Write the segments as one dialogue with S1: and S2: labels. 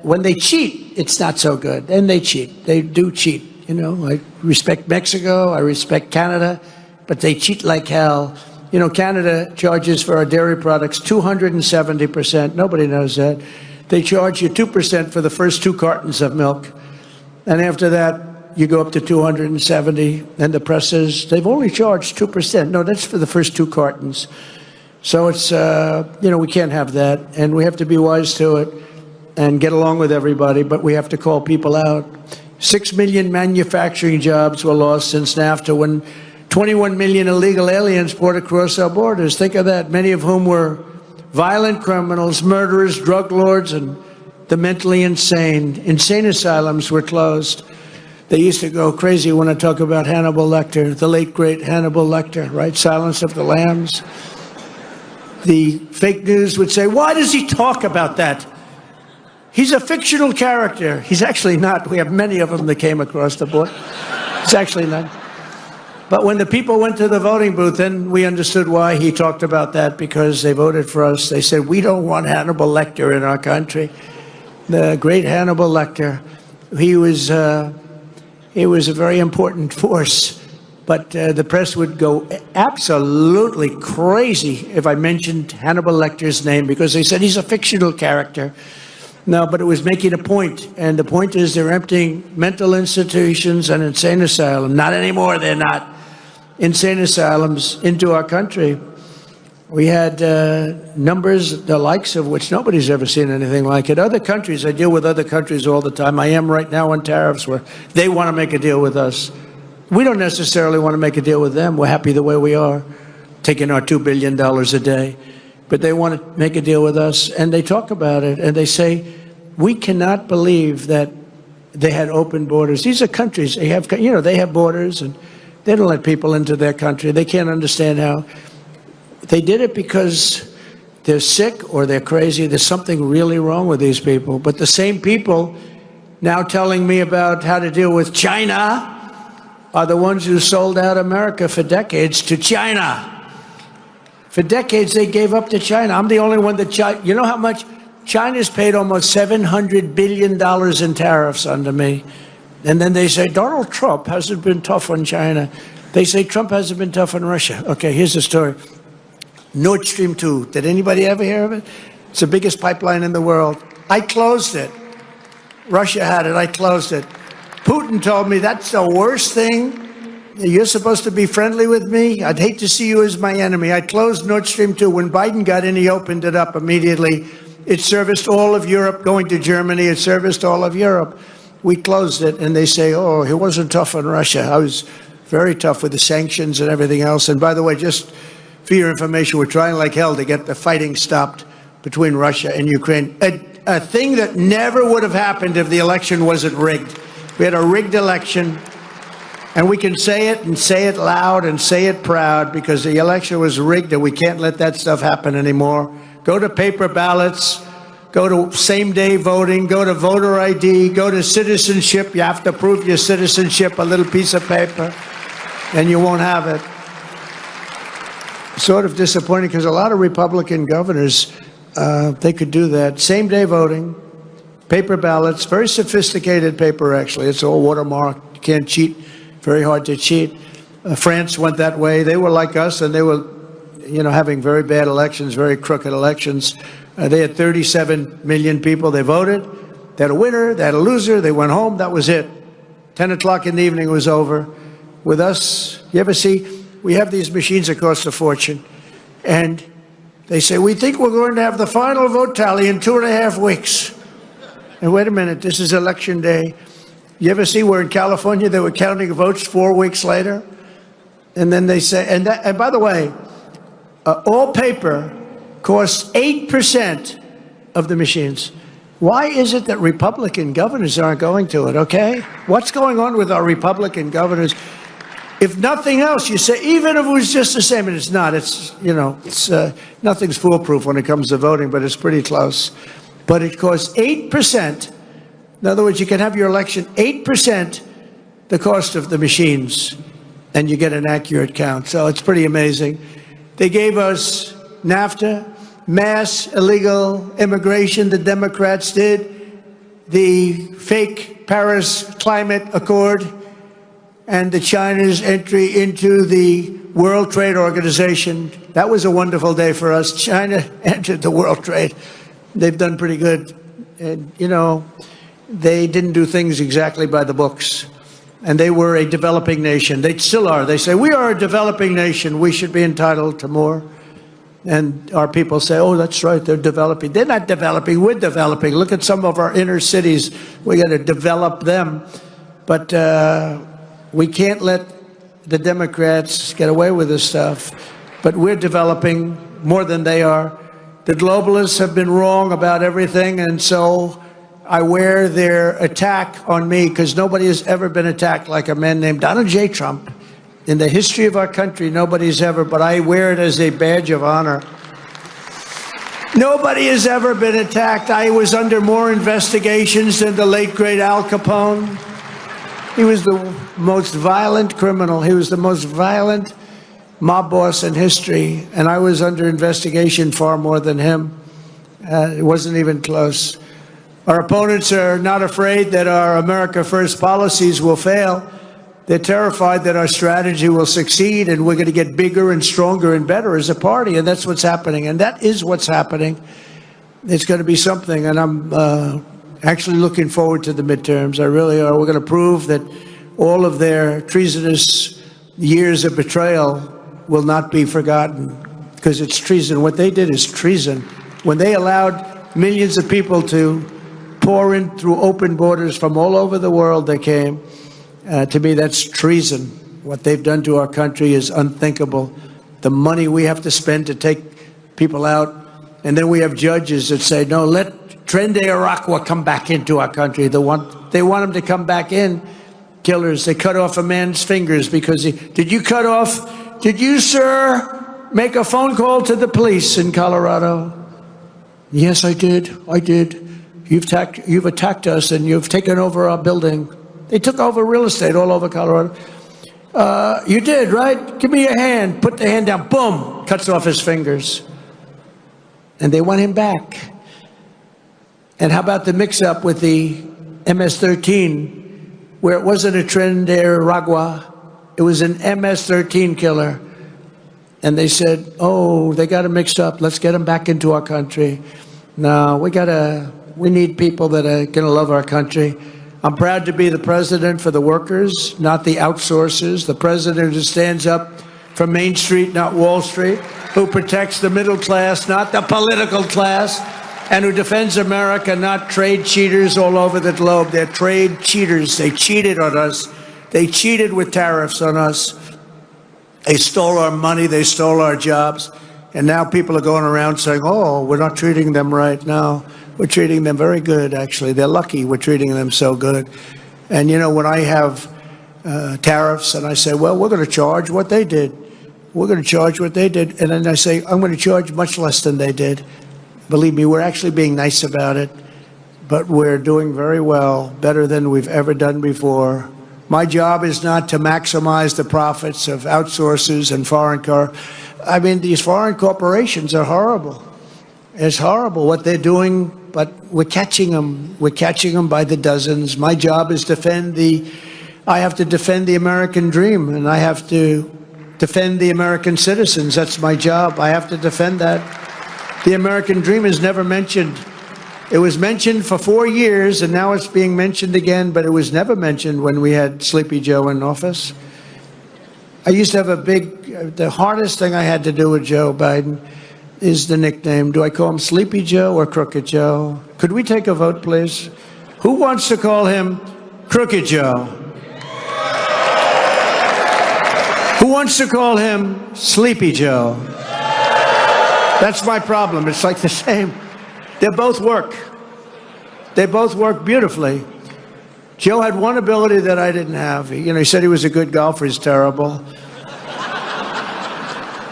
S1: when they cheat, it's not so good. And they cheat. They do cheat. You know, I respect Mexico. I respect Canada. But they cheat like hell. You know, Canada charges for our dairy products 270%. Nobody knows that. They charge you 2% for the first 2 cartons of milk. And after that, you go up to 270. And the press says, they've only charged 2%. No, that's for the first 2 cartons. So it's, you know, we can't have that. And we have to be wise to it and get along with everybody. But we have to call people out. 6 million manufacturing jobs were lost since NAFTA when 21 million illegal aliens poured across our borders. Think of that, many of whom were violent criminals, murderers, drug lords, and the mentally insane. Insane asylums were closed. They used to go crazy when I talk about Hannibal Lecter, the late, great Hannibal Lecter, right? Silence of the Lambs. The fake news would say, why does he talk about that? He's a fictional character. He's actually not. We have many of them that came across the board. He's actually not. But when the people went to the voting booth, then we understood why he talked about that, because they voted for us. They said, we don't want Hannibal Lecter in our country. The great Hannibal Lecter, he was a very important force. But the press would go absolutely crazy if I mentioned Hannibal Lecter's name, because they said he's a fictional character. No, but it was making a point, and the point is they're emptying mental institutions and insane asylums. Not anymore, they're not. Insane asylums into our country. We had numbers, the likes of which nobody's ever seen anything like it. Other countries, I deal with other countries all the time. I am right now on tariffs where they want to make a deal with us. We don't necessarily want to make a deal with them. We're happy the way we are, taking our $2 billion a day. But they want to make a deal with us, and they talk about it, and they say, we cannot believe that they had open borders. These are countries, they have, you know, they have borders, and they don't let people into their country. They can't understand how. They did it because they're sick or they're crazy. There's something really wrong with these people. But the same people now telling me about how to deal with China are the ones who sold out America for decades to China. For decades, they gave up to China. I'm the only one that you know how much? China's paid almost $700 billion in tariffs under me. And then they say, Donald Trump hasn't been tough on China. They say Trump hasn't been tough on Russia. Okay, here's the story. Nord Stream 2. Did anybody ever hear of it? It's the biggest pipeline in the world. I closed it. Russia had it. I closed it. Putin told me that's the worst thing. You're supposed to be friendly with me. I'd hate to see you as my enemy. I closed Nord Stream 2. When Biden got in, he opened it up immediately. It serviced all of Europe, going to Germany. It serviced all of Europe. We closed it, and they say, oh, he wasn't tough on Russia. I was very tough with the sanctions and everything else. And by the way, just for your information, we're trying like hell to get the fighting stopped between Russia and Ukraine. A thing that never would have happened if the election wasn't rigged. We had a rigged election, and we can say it and say it loud and say it proud because the election was rigged, and we can't let that stuff happen anymore. Go to paper ballots. Go to same-day voting, go to voter ID, go to citizenship. You have to prove your citizenship, a little piece of paper, and you won't have it. Sort of disappointing because a lot of Republican governors, they could do that. Same-day voting, paper ballots, very sophisticated paper, actually. It's all watermarked. You can't cheat. Very hard to cheat. France went that way. They were like us, and they were, you know, having very bad elections, very crooked elections. They had 37 million people. They voted. They had a winner. They had a loser. They went home. That was it. 10 o'clock in the evening was over. With us, you ever see, we have these machines that cost a fortune. And they say, we think we're going to have the final vote tally in 2.5 weeks. And wait a minute, this is election day. You ever see where in California they were counting votes 4 weeks later? And then they say, and by the way, all paper costs 8% of the machines. Why is it that Republican governors aren't going to it, okay? What's going on with our Republican governors? If nothing else, you say, even if it was just the same, and it's not, it's, you know, it's, nothing's foolproof when it comes to voting, but it's pretty close. But it costs 8%. In other words, you can have your election 8% the cost of the machines, and you get an accurate count. So it's pretty amazing. They gave us NAFTA, mass illegal immigration, the Democrats did. the fake Paris Climate Accord and the China's entry into the World Trade Organization. That was a wonderful day for us. China entered the World Trade. They've done pretty good. And, you know, they didn't do things exactly by the books. And they were a developing nation. They still are. They say, we are a developing nation. We should be entitled to more. And our people say, oh, that's right, they're developing. They're not developing, we're developing. Look at some of our inner cities. We got to develop them. But we can't let the Democrats get away with this stuff. But we're developing more than they are. The globalists have been wrong about everything, and so I wear their attack on me because nobody has ever been attacked like a man named Donald J. Trump. In the history of our country, nobody's ever, but I wear it as a badge of honor. Nobody has ever been attacked. I was under more investigations than the late, great Al Capone. He was the most violent criminal. He was the most violent mob boss in history, and I was under investigation far more than him. It wasn't even close. Our opponents are not afraid that our America First policies will fail. They're terrified that our strategy will succeed and we're going to get bigger and stronger and better as a party, and that's what's happening. And that is what's happening. It's going to be something, and I'm actually looking forward to the midterms. I really are. We're going to prove that all of their treasonous years of betrayal will not be forgotten, because it's treason. What they did is treason. When they allowed millions of people to pour in through open borders from all over the world, they came. To me, that's treason. What they've done to our country is unthinkable. The money we have to spend to take people out, and then we have judges that say, no, let Tren de Aragua come back into our country. They want him to come back in. Killers, they cut off a man's fingers because did you, sir, make a phone call to the police in Colorado? Yes, I did. You've attacked us and you've taken over our building. They took over real estate all over Colorado. You did, right? Give me your hand. Put the hand down. Boom. Cuts off his fingers. And they want him back. And how about the mix-up with the MS-13, where it wasn't a Tren de Aragua, it was an MS-13 killer. And they said, oh, they got him mixed up. Let's get him back into our country. No, we need people that are going to love our country. I'm proud to be the president for the workers, not the outsourcers. The president who stands up for Main Street, not Wall Street, who protects the middle class, not the political class, and who defends America, not trade cheaters all over the globe. They're trade cheaters. They cheated on us. They cheated with tariffs on us. They stole our money. They stole our jobs. And now people are going around saying, oh, we're not treating them right now. We're treating them very good, actually. They're lucky we're treating them so good. And, you know, when I have tariffs and I say, well, we're going to charge what they did. We're going to charge what they did. And then I say, I'm going to charge much less than they did. Believe me, we're actually being nice about it. But we're doing very well, better than we've ever done before. My job is not to maximize the profits of outsourcers and these foreign corporations are horrible. It's horrible what they're doing, but we're catching them. We're catching them by the dozens. My job is I have to defend the American dream, and I have to defend the American citizens. That's my job. I have to defend that. The American dream is never mentioned. It was mentioned for 4 years, and now it's being mentioned again, but it was never mentioned when we had Sleepy Joe in office. I used to have the hardest thing I had to do with Joe Biden is the nickname. Do I call him Sleepy Joe or Crooked Joe? Could we take a vote, please? Who wants to call him Crooked Joe? Who wants to call him Sleepy Joe? That's my problem. It's like the same. They both work. They both work beautifully. Joe had one ability that I didn't have. He said he was a good golfer. He's terrible.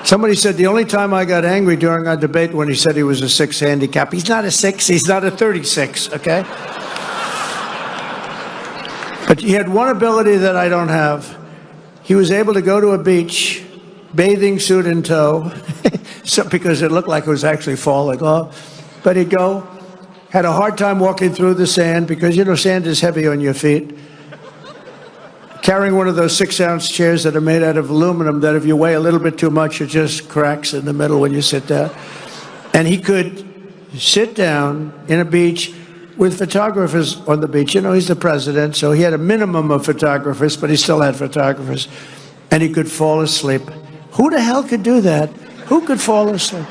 S1: Somebody said the only time I got angry during our debate when he said he was a 6 handicap. He's not a 6. He's not a 36, okay? But he had one ability that I don't have. He was able to go to a beach, bathing suit in tow, because it looked like it was actually falling off. But he'd go, had a hard time walking through the sand because, you know, sand is heavy on your feet. Carrying one of those 6-ounce chairs that are made out of aluminum that if you weigh a little bit too much, it just cracks in the middle when you sit down. And he could sit down in a beach with photographers on the beach. You know, he's the president, so he had a minimum of photographers, but he still had photographers. And he could fall asleep. Who the hell could do that? Who could fall asleep?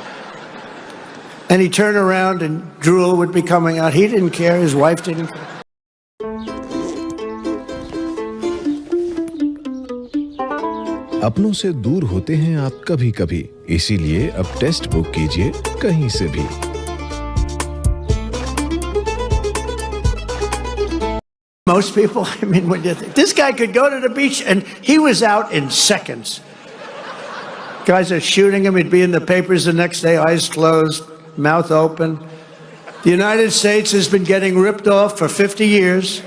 S1: And he'd turn around and drool would be coming out. He didn't care. His wife didn't care.
S2: अपनों से दूर होते हैं आप कभी-कभी, इसीलिए अब test book कीजिए कहीं से भी।
S1: Most people, I mean, when you think, this guy could go to the beach and he was out in seconds. Guys are shooting him. He'd be in the papers the next day, eyes closed, mouth open. The United States has been getting ripped off for 50 years,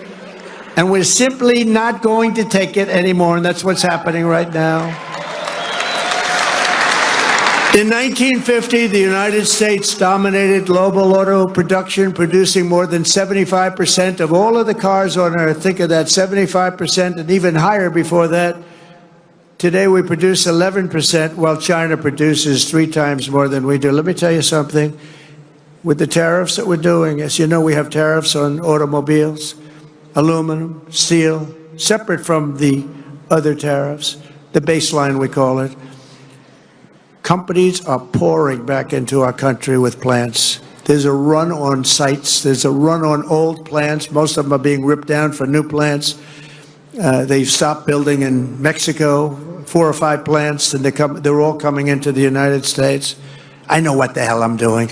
S1: and we're simply not going to take it anymore, and that's what's happening right now. In 1950, the United States dominated global auto production, producing more than 75% of all of the cars on Earth. Think of that, 75%, and even higher before that. Today, we produce 11%, while China produces 3 times more than we do. Let me tell you something. With the tariffs that we're doing, as you know, we have tariffs on automobiles, aluminum, steel, separate from the other tariffs, the baseline we call it. Companies are pouring back into our country with plants. There's a run on sites. There's a run on old plants. Most of them are being ripped down for new plants. They've stopped building in Mexico, 4 or 5 plants, and they're all coming into the United States. I know what the hell I'm doing.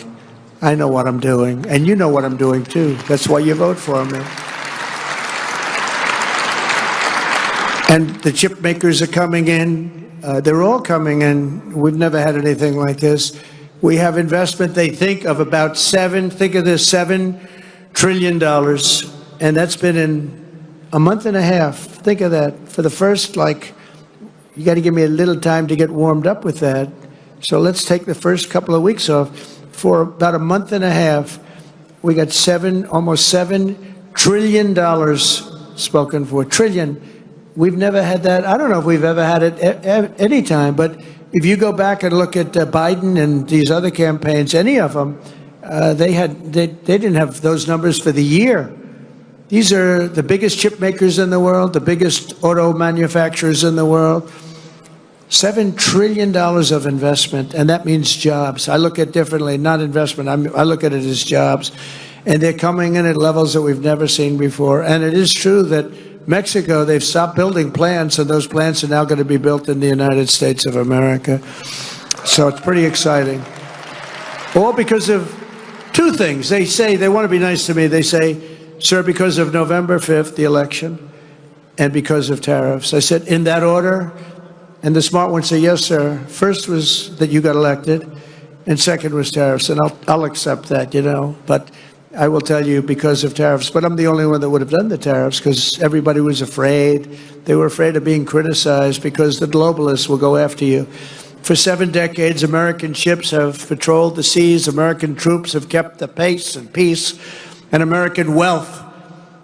S1: I know what I'm doing. And you know what I'm doing, too. That's why you vote for me. And the chip makers are coming in. They're all coming in. We've never had anything like this. We have investment, they think, of about think of this, $7 trillion. And that's been in a month and a half. Think of that. For the first, you got to give me a little time to get warmed up with that. So let's take the first couple of weeks off. For about a month and a half, we got almost $7 trillion spoken for. Trillion. We've never had that. I don't know if we've ever had it any time, but if you go back and look at Biden and these other campaigns, any of them, they didn't have those numbers for the year. These are the biggest chip makers in the world, the biggest auto manufacturers in the world. $7 trillion of investment, and that means jobs. I look at it differently, not investment. I look at it as jobs. And they're coming in at levels that we've never seen before. And it is true that Mexico, they've stopped building plants, and those plants are now going to be built in the United States of America. So it's pretty exciting. All because of 2 things. They say, they want to be nice to me. They say, sir, because of November 5th, the election, and because of tariffs. I said, in that order? And the smart ones say, yes, sir. First was that you got elected, and second was tariffs. And I'll accept that, you know. But I will tell you, because of tariffs. But I'm the only one that would have done the tariffs because everybody was afraid. They were afraid of being criticized because the globalists will go after you. For 7 decades, American ships have patrolled the seas. American troops have kept the pace and peace. And American wealth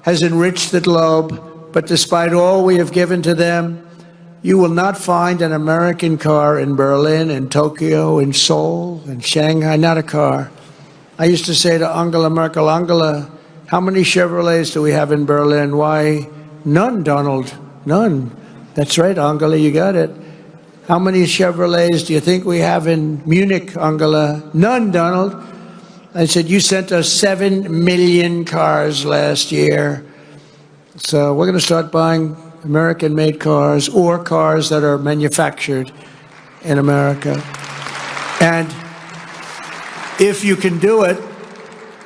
S1: has enriched the globe. But despite all we have given to them, you will not find an American car in Berlin, in Tokyo, in Seoul, in Shanghai, not a car. I used to say to Angela Merkel, Angela, how many Chevrolets do we have in Berlin? Why, none, Donald, none. That's right, Angela, you got it. How many Chevrolets do you think we have in Munich, Angela? None, Donald. I said, you sent us 7 million cars last year. So we're going to start buying American-made cars or cars that are manufactured in America. And if you can do it,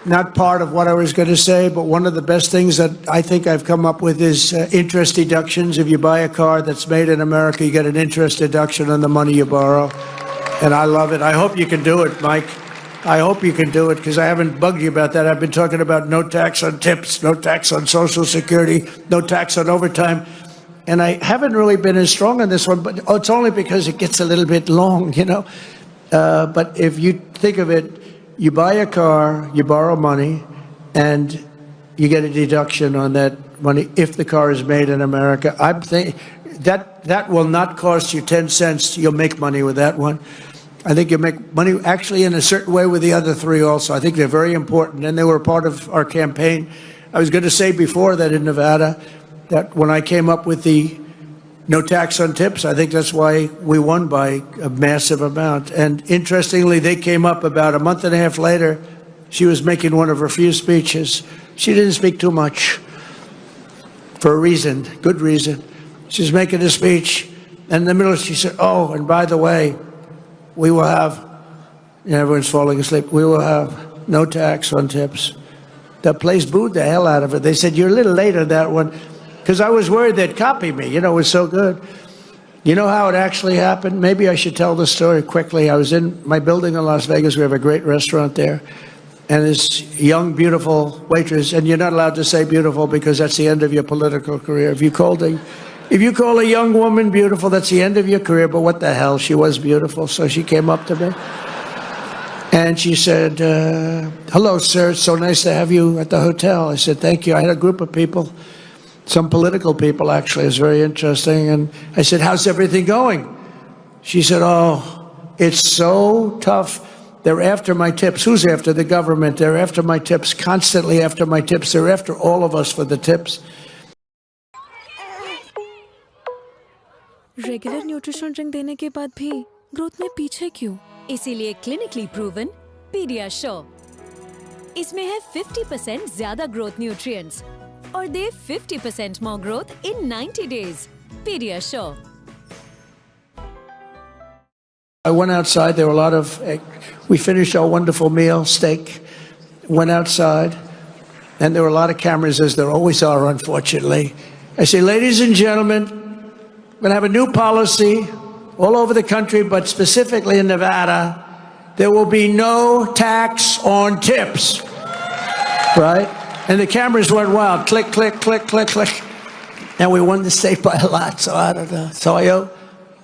S1: not part of what I was going to say, but one of the best things that I think I've come up with is interest deductions. If you buy a car that's made in America, you get an interest deduction on the money you borrow. And I love it. I hope you can do it, Mike. I hope you can do it, because I haven't bugged you about that. I've been talking about no tax on tips, no tax on Social Security, no tax on overtime. And I haven't really been as strong on this one, but it's only because it gets a little bit long, you know. But if you think of it, you buy a car, you borrow money, and you get a deduction on that money if the car is made in America. I'm thinking that will not cost you 10 cents. You'll make money with that one. I think you make money actually in a certain way with the other three also. I think they're very important, and they were part of our campaign. I was going to say before that in Nevada, that when I came up with the no tax on tips, I think that's why we won by a massive amount. And interestingly, they came up about a month and a half later. She was making one of her few speeches. She didn't speak too much for a reason, good reason. She was making a speech, and in the middle she said, oh, and by the way, we will have, everyone's falling asleep, we will have no tax on tips. The place booed the hell out of it. They said, you're a little late on that one, because I was worried they'd copy me. It was so good. You know how it actually happened? Maybe I should tell the story quickly. I was in my building in Las Vegas. We have a great restaurant there. And this young, beautiful waitress, and you're not allowed to say beautiful because that's the end of your political career. If you call a young woman beautiful, that's the end of your career. But what the hell? She was beautiful. So she came up to me. And she said, hello, sir. It's so nice to have you at the hotel. I said, thank you. I had a group of people, some political people, actually. It was very interesting. And I said, how's everything going? She said, oh, it's so tough. They're after my tips. Who's after? The government. They're after my tips, constantly after my tips. They're after all of us for the tips.
S3: Regular nutrition drink देने के बाद भी growth में पीछे क्यों?
S4: इसीलिए clinically proven PediaSure. इसमें है 50% ज्यादा ग्रोथ न्यूट्रिएंट्स और दे 50% more growth in 90 days. Pediasure.
S1: I went outside. There were a lot of. We finished our wonderful meal, steak. Went outside, and there were a lot of cameras, as there always are, unfortunately. I say, ladies and gentlemen, we're going to have a new policy all over the country, but specifically in Nevada. There will be no tax on tips, right? And the cameras went wild. Click, click, click, click, click. And we won the state by a lot, so I don't know. So I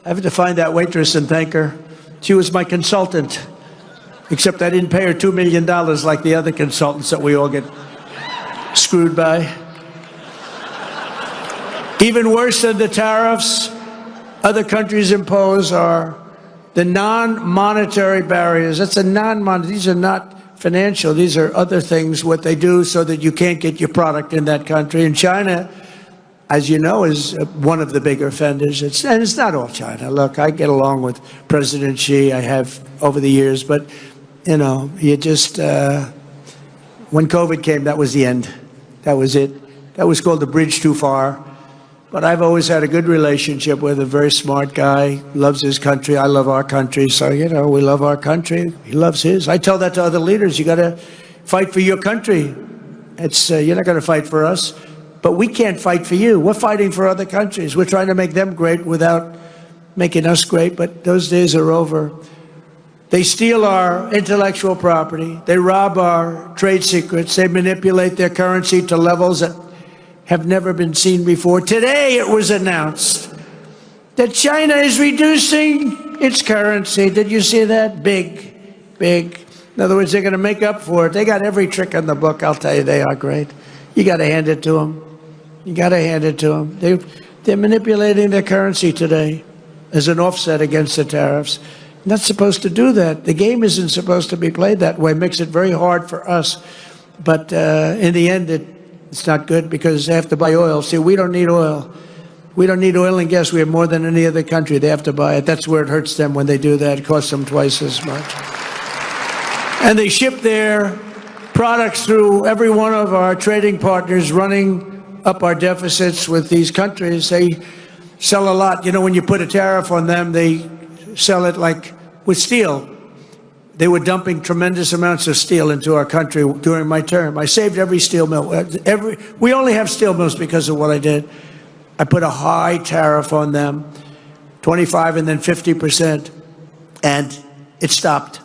S1: have to find that waitress and thank her. She was my consultant, except I didn't pay her $2 million like the other consultants that we all get screwed by. Even worse than the tariffs other countries impose are the non-monetary barriers. That's a non-monetary. These are not financial. These are other things, what they do so that you can't get your product in that country. And China, as you know, is one of the bigger offenders. And it's not all China. Look, I get along with President Xi. I have over the years. But, you just, when COVID came, that was the end. That was it. That was called the bridge too far. But I've always had a good relationship with a very smart guy, loves his country. I love our country. So, we love our country. He loves his. I tell that to other leaders. You got to fight for your country. You're not going to fight for us. But we can't fight for you. We're fighting for other countries. We're trying to make them great without making us great. But those days are over. They steal our intellectual property. They rob our trade secrets. They manipulate their currency to levels that have never been seen before. Today it was announced that China is reducing its currency. Did you see that? Big. In other words, they're going to make up for it. They got every trick in the book. I'll tell you, they are great. You got to hand it to them. You got to hand it to them. They're manipulating their currency today as an offset against the tariffs. Not supposed to do that. The game isn't supposed to be played that way. It makes it very hard for us. But in the end, it's not good because they have to buy oil. See, we don't need oil. We don't need oil and gas. We have more than any other country. They have to buy it. That's where it hurts them when they do that. It costs them twice as much. And they ship their products through every one of our trading partners, running up our deficits with these countries. They sell a lot. When you put a tariff on them, they sell it like with steel. They were dumping tremendous amounts of steel into our country during my term. I saved every steel mill. We only have steel mills because of what I did. I put a high tariff on them, 25 and then 50%, and it stopped.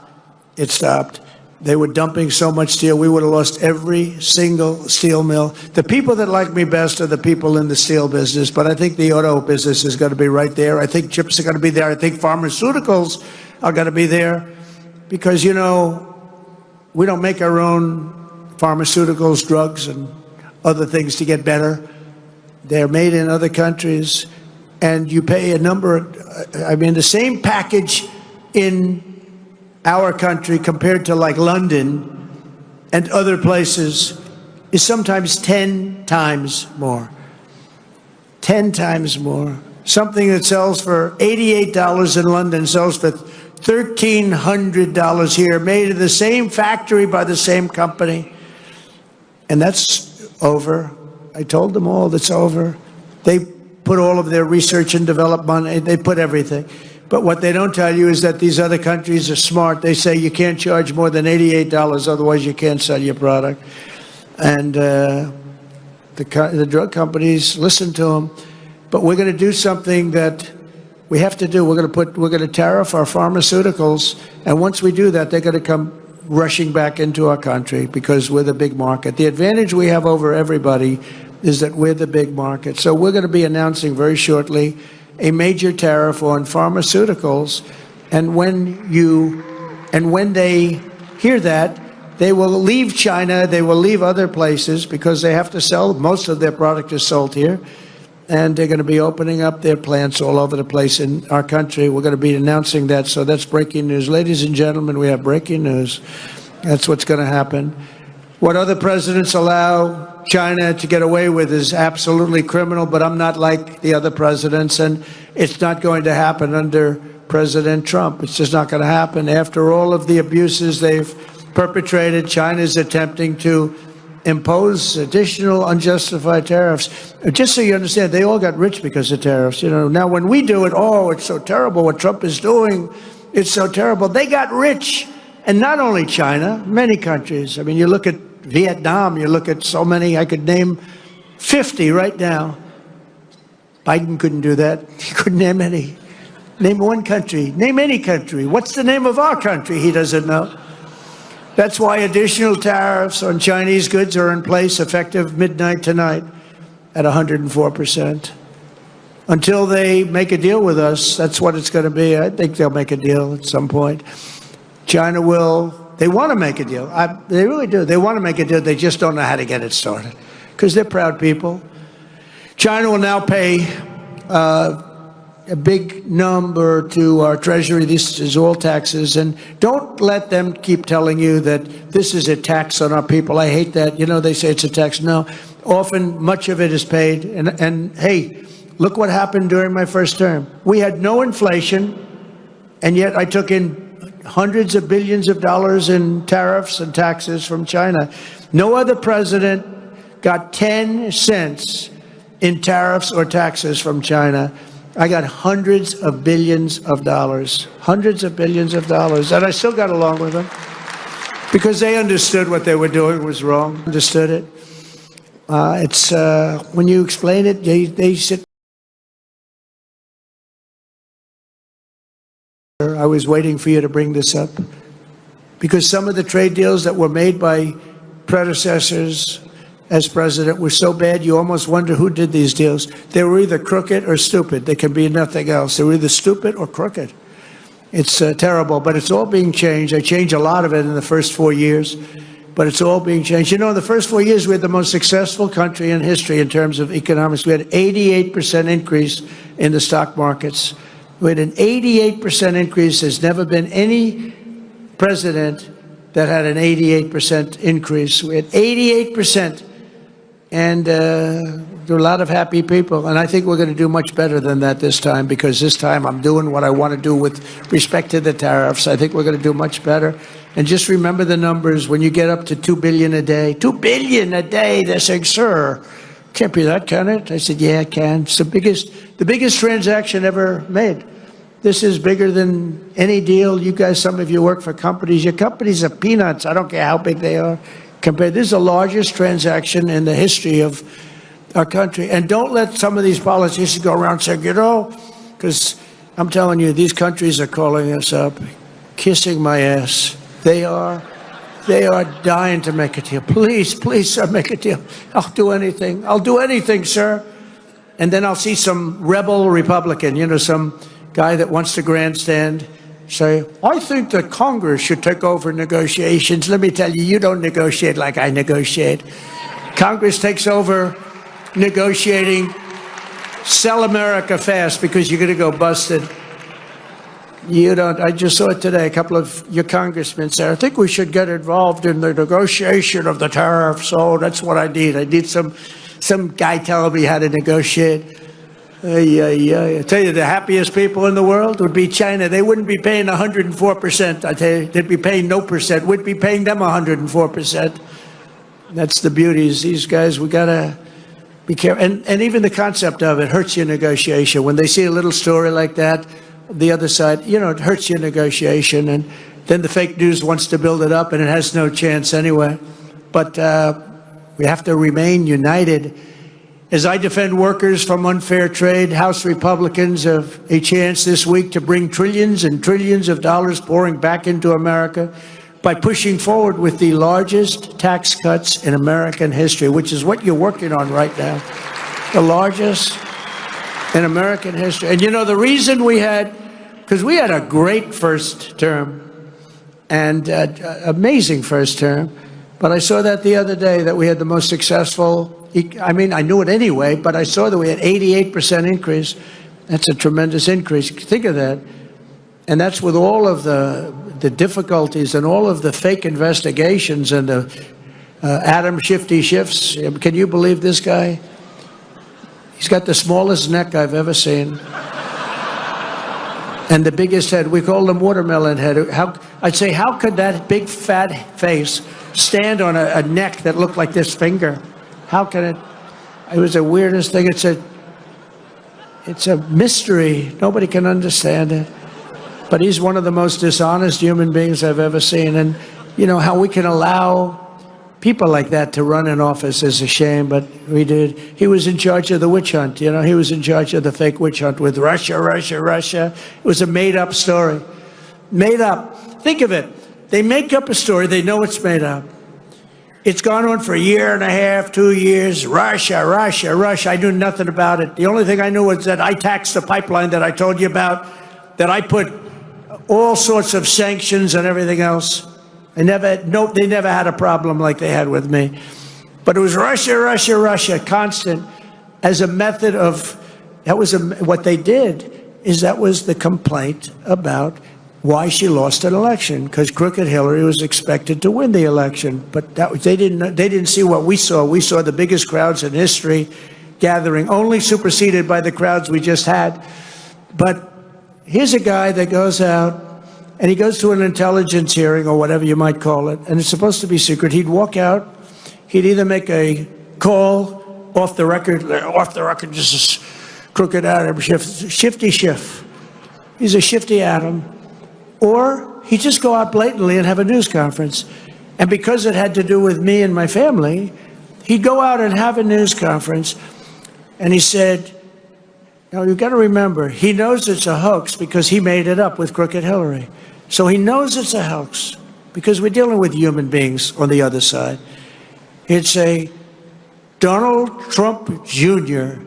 S1: It stopped. They were dumping so much steel, we would have lost every single steel mill. The people that like me best are the people in the steel business, but I think the auto business is going to be right there. I think chips are going to be there. I think pharmaceuticals are going to be there because, we don't make our own pharmaceuticals, drugs, and other things to get better. They're made in other countries, and you pay a number, I mean, the same package in our country compared to like London and other places is sometimes 10 times more. 10 times more. Something that sells for $88 in London sells for $1,300 here, made in the same factory by the same company. And that's over. I told them all that's over. They put all of their research and development, they put everything. But what they don't tell you is that these other countries are smart. They say you can't charge more than $88, otherwise you can't sell your product. And the drug companies listen to them. But we're going to do something that we have to do. We're going to tariff our pharmaceuticals, and once we do that, they're going to come rushing back into our country because we're the big market. The advantage we have over everybody is that we're the big market. So we're going to be announcing very shortly a major tariff on pharmaceuticals, and when they hear that, they will leave China, they will leave other places because they have to sell. Most of their product is sold here. And they're going to be opening up their plants all over the place in our country. We're going to be announcing that. So that's breaking news. Ladies and gentlemen, we have breaking news. That's what's going to happen. What other presidents allow China to get away with is absolutely criminal, but I'm not like the other presidents, and it's not going to happen under President Trump. It's just not going to happen. After all of the abuses they've perpetrated, China's attempting to impose additional unjustified tariffs. Just so you understand, they all got rich because of tariffs. You know, now when we do it, oh, it's so terrible what Trump is doing. It's so terrible. They got rich. And not only China, many countries. I mean, you look at Vietnam, you look at so many, I could name 50 right now. Biden couldn't do that. He couldn't name any. Name one country. Name any country. What's the name of our country? He doesn't know. That's why additional tariffs on Chinese goods are in place effective midnight tonight at 104%. Until they make a deal with us, that's what it's going to be. I think they'll make a deal at some point. China will, they want to make a deal. They really do. They want to make a deal. They just don't know how to get it started because they're proud people. China will now pay a big number to our Treasury. This is all taxes. And don't let them keep telling you that this is a tax on our people. I hate that. You know, they say it's a tax. No, often much of it is paid. And hey, look what happened during my first term. We had no inflation, and yet I took in hundreds of billions of dollars in tariffs and taxes from China. No other president got 10 cents in tariffs or taxes from China. I got hundreds of billions of dollars, hundreds of billions of dollars, and I still got along with them because they understood what they were doing was wrong, understood it. It's when you explain it, they sit. I was waiting for you to bring this up because some of the trade deals that were made by predecessors as president were so bad you almost wonder who did these deals. They were either crooked or stupid. They can be nothing else. They were either stupid or crooked. It's terrible, but it's all being changed. I changed a lot of it in the first 4 years, but it's all being changed. You know, in the first 4 years, we had the most successful country in history in terms of economics. We had an 88% increase in the stock markets. We had an 88% increase. There's never been any president that had an 88% increase. We had 88%. And there are a lot of happy people. And I think we're going to do much better than that this time because this time I'm doing what I want to do with respect to the tariffs. I think we're going to do much better. And just remember the numbers. When you get up to $2 billion a day, $2 billion a day, they're saying, sir, can't be that, can it? I said, yeah, it can. It's the biggest transaction ever made. This is bigger than any deal. You guys, some of you work for companies. Your companies are peanuts. I don't care how big they are. Compared, this is the largest transaction in the history of our country. And don't let some of these politicians go around saying, you know, because I'm telling you, these countries are calling us up, kissing my ass. They are dying to make a deal. Please, please, sir, make a deal. I'll do anything. I'll do anything, sir. And then I'll see some rebel Republican, you know, some guy that wants to grandstand, say, I think that Congress should take over negotiations. Let me tell you, you don't negotiate like I negotiate. Congress takes over negotiating. Sell America fast because you're going to go busted. You don't. I just saw it today. A couple of your congressmen said, I think we should get involved in the negotiation of the tariffs. Oh, that's what I need. I need some guy telling me how to negotiate. I tell you, the happiest people in the world would be China. They wouldn't be paying 104%. I tell you, they'd be paying no percent. We'd be paying them 104%. That's the beauties. These guys, we got to be careful. And even the concept of it hurts your negotiation. When they see a little story like that, the other side, it hurts your negotiation. And then the fake news wants to build it up, and it has no chance anyway. But we have to remain united. As I defend workers from unfair trade, House Republicans have a chance this week to bring trillions and trillions of dollars pouring back into America by pushing forward with the largest tax cuts in American history, which is what you're working on right now. The largest in American history. And the reason because we had a great first term and amazing first term, but I saw that the other day that we had the most successful, I knew it anyway, but I saw that we had 88% increase. That's a tremendous increase. Think of that. And that's with all of the difficulties and all of the fake investigations and the Adam Shifty Shifts. Can you believe this guy? He's got the smallest neck I've ever seen. And the biggest head. We call him watermelon head. I'd say, how could that big fat face stand on a neck that looked like this finger? How can it? It was the weirdest thing. It's a mystery. Nobody can understand it. But he's one of the most dishonest human beings I've ever seen. And how we can allow people like that to run an office is a shame, but we did. He was in charge of the witch hunt. He was in charge of the fake witch hunt with Russia. It was a made-up story. Made up. Think of it. They make up a story. They know it's made up. It's gone on for a year and a half, 2 years. Russia. I knew nothing about it. The only thing I knew was that I taxed the pipeline that I told you about, that I put all sorts of sanctions and everything else. They never had a problem like they had with me. But it was Russia, constant, as a method of, what they did is that was the complaint about why she lost an election, because crooked Hillary was expected to win the election. But they didn't see what we saw. We saw the biggest crowds in history gathering, only superseded by the crowds we just had. But here's a guy that goes out, and he goes to an intelligence hearing or whatever you might call it, and it's supposed to be secret. He'd walk out, he'd either make a call off the record, just a crooked Adam, shifty Schiff. He's a shifty Adam. Or he'd just go out blatantly and have a news conference. And because it had to do with me and my family, he'd go out and have a news conference, and he said, now, you've got to remember, he knows it's a hoax because he made it up with crooked Hillary. So he knows it's a hoax because we're dealing with human beings on the other side. It's a Donald Trump Jr.,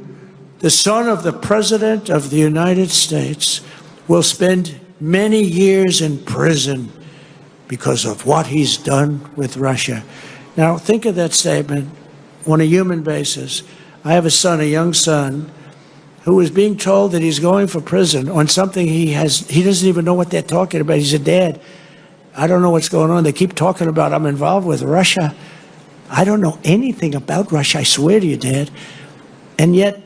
S1: the son of the President of the United States, will spend many years in prison because of what he's done with Russia. Now, think of that statement on a human basis. I have a son, a young son, who is being told that he's going for prison on something he doesn't even know what they're talking about. He said, Dad, I don't know what's going on. They keep talking about I'm involved with Russia. I don't know anything about Russia, I swear to you, Dad. And yet,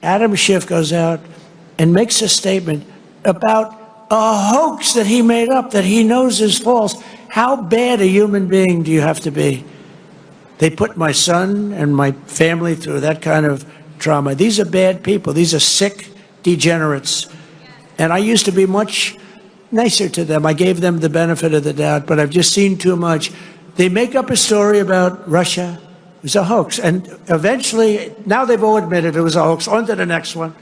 S1: Adam Schiff goes out and makes a statement about a hoax that he made up, that he knows is false. How bad a human being do you have to be? They put my son and my family through that kind of trauma. These are bad people. These are sick degenerates. And I used to be much nicer to them. I gave them the benefit of the doubt, but I've just seen too much. They make up a story about Russia. It was a hoax. And eventually, now they've all admitted it was a hoax. On to the next one.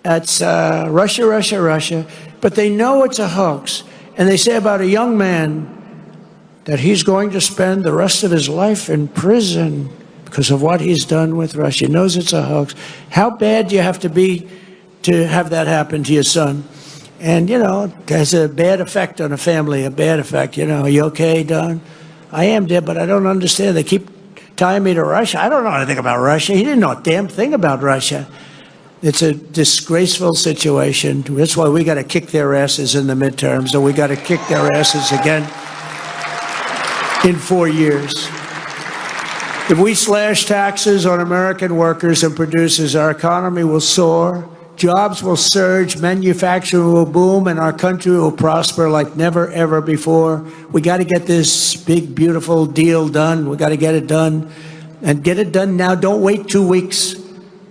S1: It's Russia. But they know it's a hoax. And they say about a young man that he's going to spend the rest of his life in prison because of what he's done with Russia. He knows it's a hoax. How bad do you have to be to have that happen to your son? And, it has a bad effect on a family, a bad effect. Are you okay, Don? I am, dear, but I don't understand. They keep tying me to Russia. I don't know anything about Russia. He didn't know a damn thing about Russia. It's a disgraceful situation. That's why we got to kick their asses in the midterms, or we got to kick their asses again in 4 years. If we slash taxes on American workers and producers, our economy will soar, jobs will surge, manufacturing will boom, and our country will prosper like never, ever before. We got to get this big, beautiful deal done. We got to get it done, and get it done now. Don't wait 2 weeks.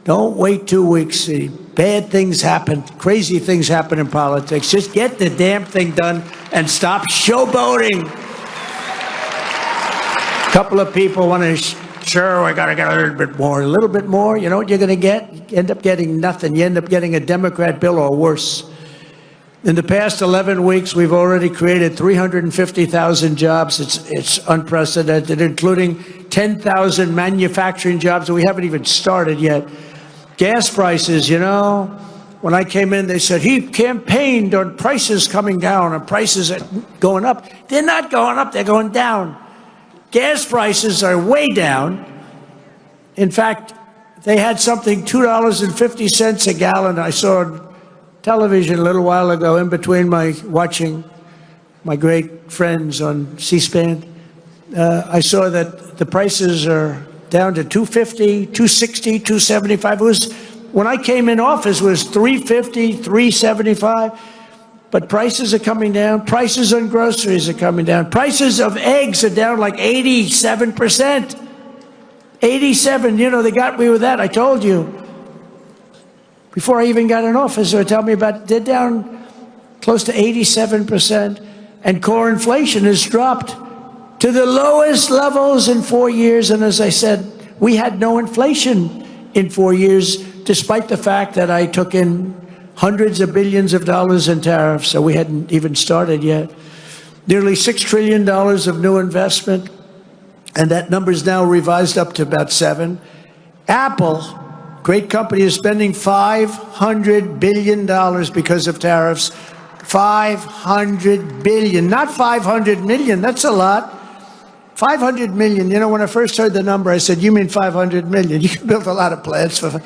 S1: Don't wait 2 weeks. Bad things happen. Crazy things happen in politics. Just get the damn thing done and stop showboating. A couple of people want to, sure, we got to get a little bit more. A little bit more, you know what you're going to get? You end up getting nothing. You end up getting a Democrat bill or worse. In the past 11 weeks, we've already created 350,000 jobs. It's unprecedented, including 10,000 manufacturing jobs that we haven't even started yet. Gas prices, when I came in, they said he campaigned on prices coming down and prices going up. They're not going up, they're going down. Gas prices are way down. In fact, they had something $2.50 a gallon. I saw on television a little while ago in between watching my great friends on C-SPAN. I saw that the prices are down to $2.50, $2.60, $2.75. When I came in office, it was $3.50, $3.75. But prices are coming down. Prices on groceries are coming down. Prices of eggs are down like 87%. 87, they got me with that. I told you. Before I even got in office, they were telling me they're down close to 87%. And core inflation has dropped to the lowest levels in 4 years. And as I said, we had no inflation in 4 years, despite the fact that I took in hundreds of billions of dollars in tariffs, so we hadn't even started yet. Nearly $6 trillion of new investment, and that number is now revised up to about 7. Apple, great company, is spending $500 billion because of tariffs. $500 billion, not 500 million, that's a lot. 500 million, when I first heard the number, I said, you mean 500 million? You can build a lot of plants for...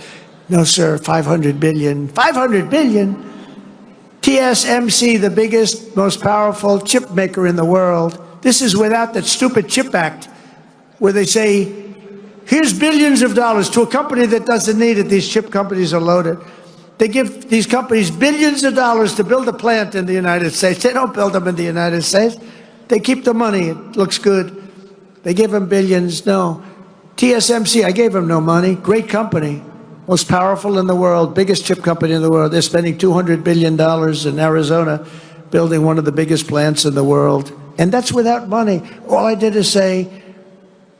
S1: No, sir, 500 billion. 500 billion? TSMC, the biggest, most powerful chip maker in the world. This is without that stupid CHIP Act, where they say, here's billions of dollars to a company that doesn't need it. These chip companies are loaded. They give these companies billions of dollars to build a plant in the United States. They don't build them in the United States. They keep the money. It looks good. They give them billions. No. TSMC, I gave them no money. Great company. Most powerful in the world, biggest chip company in the world. They're spending $200 billion in Arizona building one of the biggest plants in the world. And that's without money. All I did is say,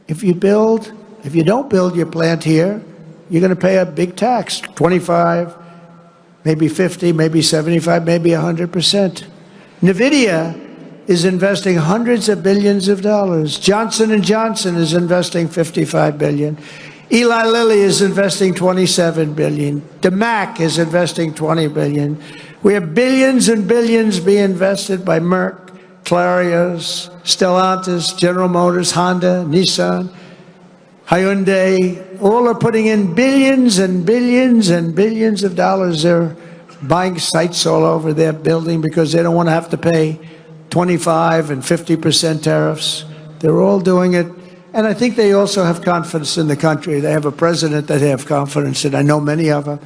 S1: if you don't build your plant here, you're going to pay a big tax, 25, maybe 50, maybe 75, maybe 100%. NVIDIA is investing hundreds of billions of dollars. Johnson & Johnson is investing $55 billion. Eli Lilly is investing $27 billion. DeMac is investing $20 billion. We have billions and billions being invested by Merck, Clarios, Stellantis, General Motors, Honda, Nissan, Hyundai. All are putting in billions and billions and billions of dollars. They're buying sites all over their building because they don't want to have to pay 25 and 50% tariffs. They're all doing it. And I think they also have confidence in the country. They have a president that they have confidence in. I know many of them.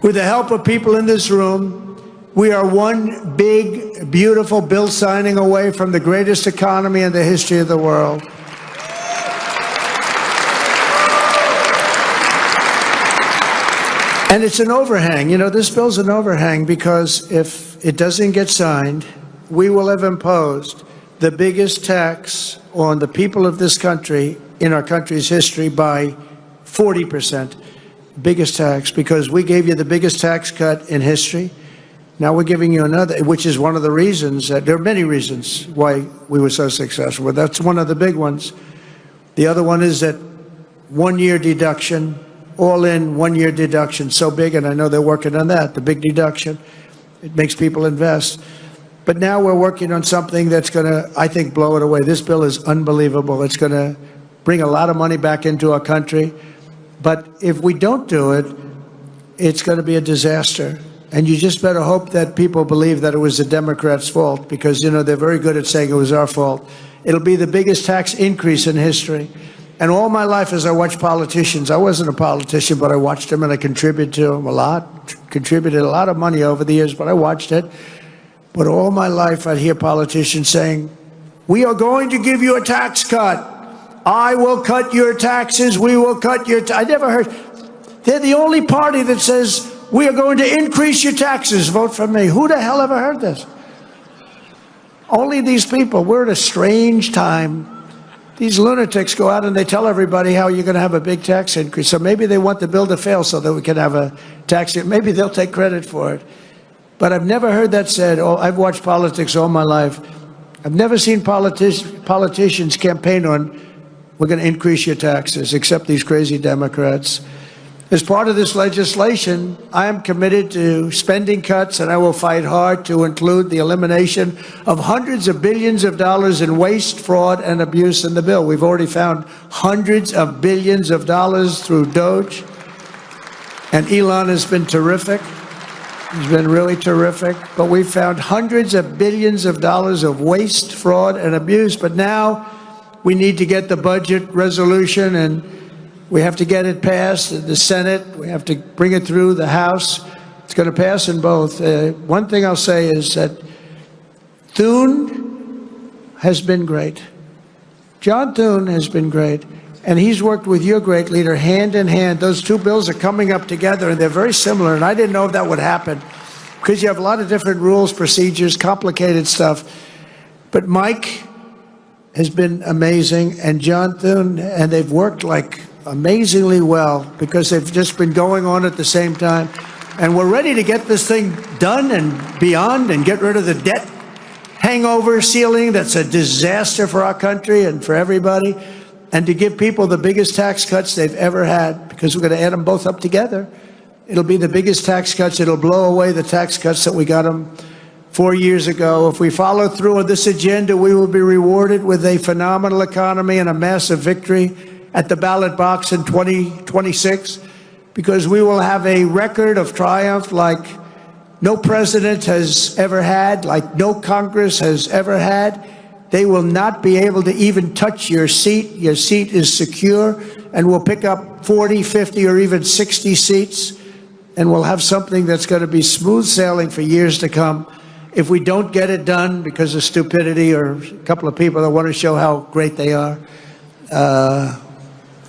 S1: With the help of people in this room, we are one big, beautiful bill signing away from the greatest economy in the history of the world. And it's an overhang. This bill's an overhang because if it doesn't get signed, we will have imposed the biggest tax on the people of this country in our country's history by 40%. Biggest tax, because we gave you the biggest tax cut in history. Now we're giving you another, which is one of the reasons that there are many reasons why we were so successful. But that's one of the big ones. The other one is that 1 year deduction, all in 1 year deduction, so big, and I know they're working on that, the big deduction. It makes people invest. But now we're working on something that's going to, I think, blow it away. This bill is unbelievable. It's going to bring a lot of money back into our country. But if we don't do it, it's going to be a disaster. And you just better hope that people believe that it was the Democrats' fault, because, you know, they're very good at saying it was our fault. It'll be the biggest tax increase in history. And all my life as I watched politicians, I wasn't a politician, but I watched them and I contributed to them a lot, contributed a lot of money over the years, but I watched it. But all my life I'd hear politicians saying, we are going to give you a tax cut. I will cut your taxes. We will cut your I never heard. They're the only party that says, we are going to increase your taxes. Vote for me. Who the hell ever heard this? Only these people. We're at a strange time. These lunatics go out and they tell everybody how you're going to have a big tax increase. So maybe they want the bill to fail so that we can have a tax increase. Maybe they'll take credit for it. But I've never heard that said. Oh, I've watched politics all my life. I've never seen politicians campaign on, we're going to increase your taxes, except these crazy Democrats. As part of this legislation, I am committed to spending cuts, and I will fight hard to include the elimination of hundreds of billions of dollars in waste, fraud, and abuse in the bill. We've already found hundreds of billions of dollars through Doge, and Elon has been terrific. He's been really terrific. But we've found hundreds of billions of dollars of waste, fraud, and abuse. But now we need to get the budget resolution, and we have to get it passed in the Senate. We have to bring it through the House. It's going to pass in both. One thing I'll say is that Thune has been great. John Thune has been great. And he's worked with your great leader hand in hand. Those two bills are coming up together, and they're very similar. And I didn't know if that would happen because you have a lot of different rules, procedures, complicated stuff. But Mike has been amazing, and John Thune, and they've worked like amazingly well because they've just been going on at the same time. And we're ready to get this thing done and beyond and get rid of the debt hangover ceiling that's a disaster for our country and for everybody, and to give people the biggest tax cuts they've ever had, because we're going to add them both up together. It'll be the biggest tax cuts. It'll blow away the tax cuts that we got them 4 years ago. If we follow through on this agenda, we will be rewarded with a phenomenal economy and a massive victory at the ballot box in 2026, because we will have a record of triumph like no president has ever had, like no Congress has ever had. They will not be able to even touch your seat. Your seat is secure, and we'll pick up 40, 50, or even 60 seats, and we'll have something that's going to be smooth sailing for years to come. If we don't get it done because of stupidity or a couple of people that want to show how great they are,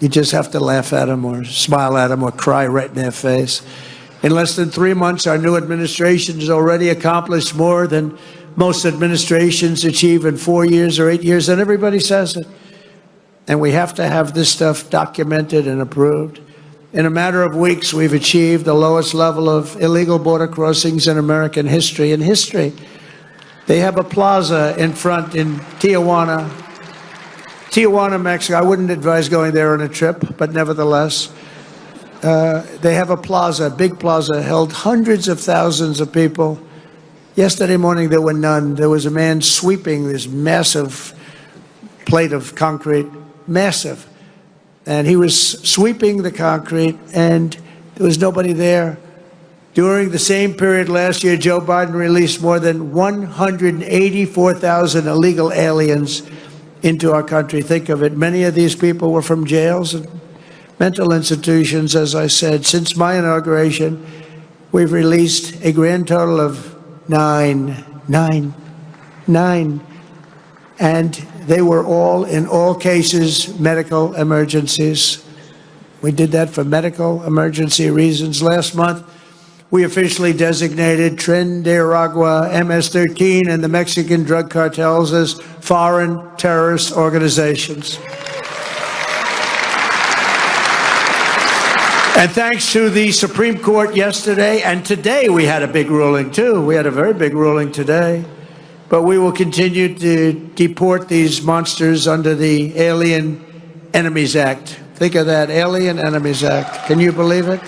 S1: you just have to laugh at them or smile at them or cry right in their face. In less than 3 months, our new administration has already accomplished more than most administrations achieve in 4 years or 8 years, and everybody says it. And we have to have this stuff documented and approved. In a matter of weeks, we've achieved the lowest level of illegal border crossings in American history. In history, they have a plaza in front in Tijuana, Mexico. I wouldn't advise going there on a trip, but nevertheless, they have a plaza, a big plaza, held hundreds of thousands of people. Yesterday morning, there were none. There was a man sweeping this massive plate of concrete, massive. And he was sweeping the concrete, and there was nobody there. During the same period last year, Joe Biden released more than 184,000 illegal aliens into our country. Think of it. Many of these people were from jails and mental institutions, as I said. Since my inauguration, we've released a grand total of nine. And they were all, in all cases, medical emergencies. We did that for medical emergency reasons. Last month, we officially designated Tren de Aragua, MS-13, and the Mexican drug cartels as foreign terrorist organizations. And thanks to the Supreme Court yesterday, and today we had a big ruling too. We had a very big ruling today. But we will continue to deport these monsters under the Alien Enemies Act. Think of that, Alien Enemies Act. Can you believe it?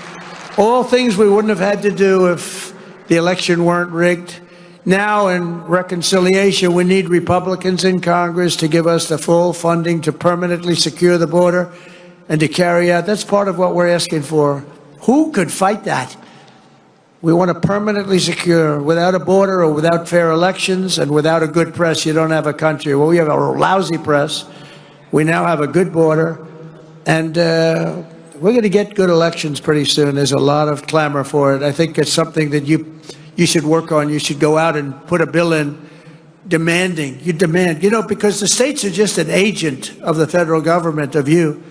S1: All things we wouldn't have had to do if the election weren't rigged. Now, in reconciliation, we need Republicans in Congress to give us the full funding to permanently secure the border and to carry out. That's part of what we're asking for. Who could fight that? We want to permanently secure. Without a border or without fair elections and without a good press, you don't have a country. Well, we have a lousy press. We now have a good border. And we're going to get good elections pretty soon. There's a lot of clamor for it. I think it's something that you should work on. You should go out and put a bill in demanding. You demand, because the states are just an agent of the federal government, of you.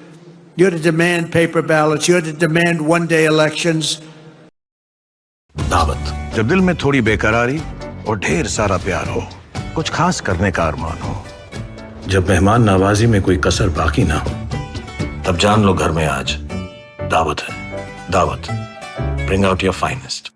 S1: You're to demand paper ballots. You're to demand one-day elections.
S5: दावत जब दिल में थोड़ी बेकरारी और ढेर सारा प्यार हो, कुछ खास करने का अरमान हो, जब मेहमान नवाजी में कोई कसर बाकी ना हो, तब जान लो घर में आज दावत है। दावत, bring out your finest.